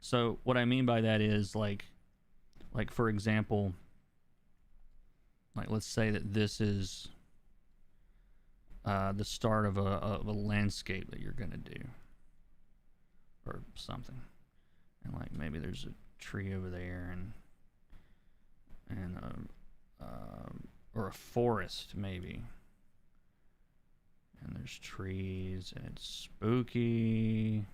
So what I mean by that is like for example, like let's say that this is the start of a landscape that you're gonna do or something, and like maybe there's a tree over there and or a forest maybe, and there's trees and it's spooky.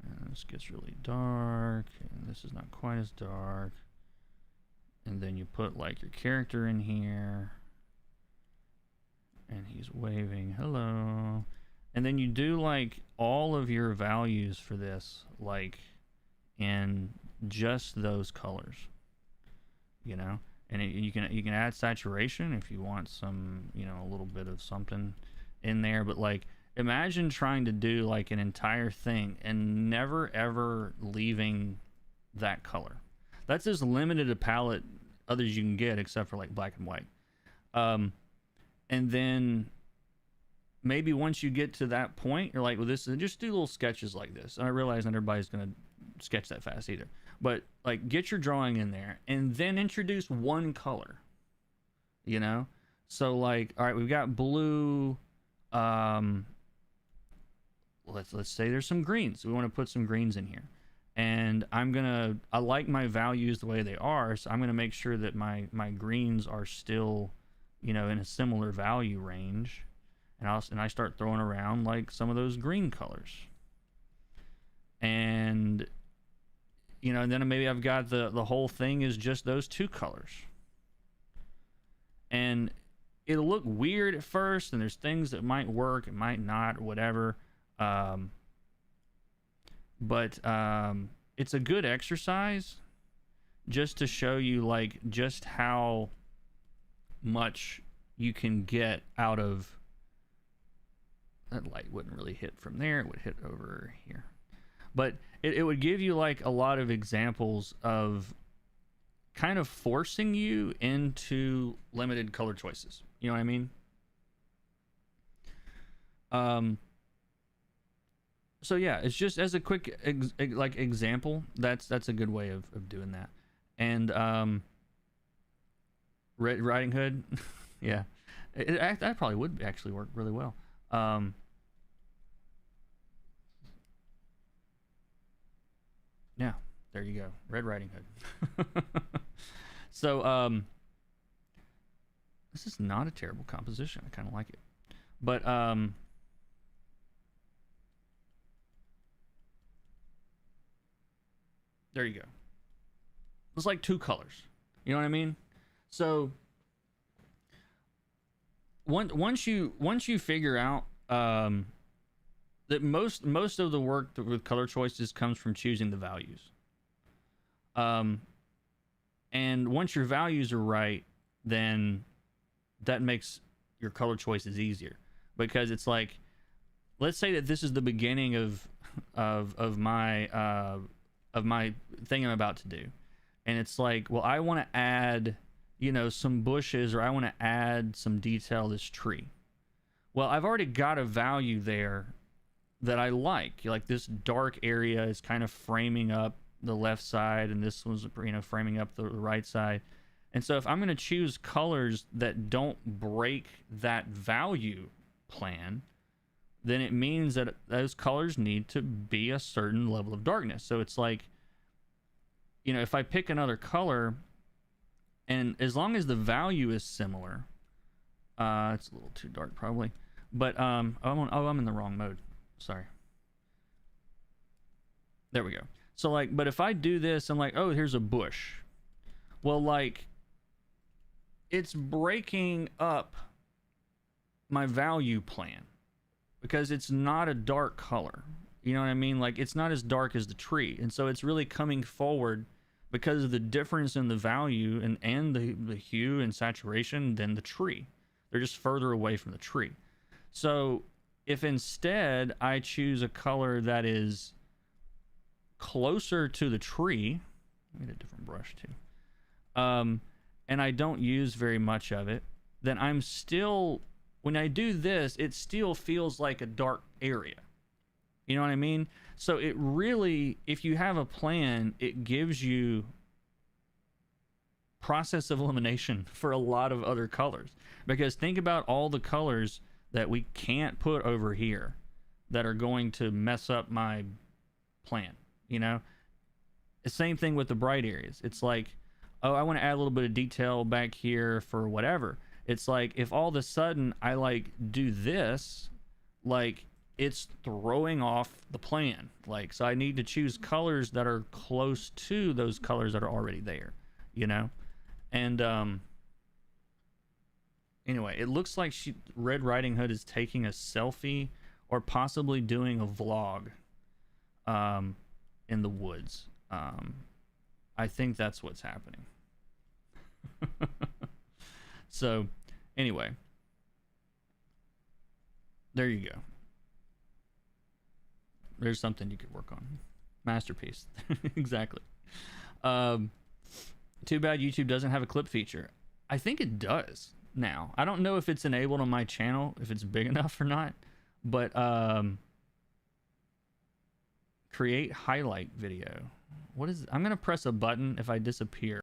And this gets really dark, and this is not quite as dark. And then you put like your character in here, and he's waving hello. And then you do like all of your values for this, like in just those colors, you know. And you can add saturation if you want some, you know, a little bit of something in there. But like, imagine trying to do like an entire thing and never ever leaving that color. That's as limited a palette others you can get, except for like black and white. And then maybe once you get to that point, you're like, well, this is just do little sketches like this. And I realize not everybody's gonna sketch that fast either, but like get your drawing in there and then introduce one color, you know. So like, all right, we've got blue. Let's say there's some greens. We want to put some greens in here, and I like my values the way they are, so I'm gonna make sure that my greens are still, you know, in a similar value range, and I start throwing around like some of those green colors, and you know, and then maybe I've got the whole thing is just those two colors, and it'll look weird at first, and there's things that might work, it might not, or whatever. But it's a good exercise just to show you like just how much you can get out of that. Light wouldn't really hit from there, it would hit over here, but it would give you like a lot of examples of kind of forcing you into limited color choices, you know what I mean? So yeah, it's just as a quick like example. That's a good way of doing that. And Red Riding Hood, yeah, that probably would actually work really well. Yeah, there you go, Red Riding Hood. So this is not a terrible composition. I kind of like it, but there you go. It's like two colors. You know what I mean? So once you figure out that most of the work with color choices comes from choosing the values. And once your values are right, then that makes your color choices easier, because it's like, let's say that this is the beginning of my thing I'm about to do, and it's like, well, I want to add, you know, some bushes, or I want to add some detail to this tree. Well, I've already got a value there that I like this dark area is kind of framing up the left side, and this one's, you know, framing up the right side. And so if I'm going to choose colors that don't break that value plan, then it means that those colors need to be a certain level of darkness. So it's like, you know, if I pick another color, and as long as the value is similar, it's a little too dark probably, but I'm in the wrong mode. Sorry. There we go. So like, but if I do this, I'm like, oh, here's a bush. Well, like, it's breaking up my value plan because it's not a dark color. You know what I mean? Like, it's not as dark as the tree. And so it's really coming forward because of the difference in the value and the hue and saturation than the tree. They're just further away from the tree. So if instead I choose a color that is closer to the tree, I need a different brush too, and I don't use very much of it, then I'm still when I do this, it still feels like a dark area. You know what I mean? So it really, if you have a plan, it gives you process of elimination for a lot of other colors. Because think about all the colors that we can't put over here that are going to mess up my plan, you know? The same thing with the bright areas. It's like, oh, I want to add a little bit of detail back here for whatever. It's like, if all of a sudden I like do this, like it's throwing off the plan. Like, so I need to choose colors that are close to those colors that are already there, you know? And anyway, it looks like Red Riding Hood is taking a selfie or possibly doing a vlog in the woods. I think that's what's happening. So anyway, there you go. There's something you could work on. Masterpiece. Exactly. Too bad YouTube doesn't have a clip feature. I think it does now. I don't know if it's enabled on my channel, if it's big enough or not, but create highlight video. What is it? I'm gonna press a button if I disappear.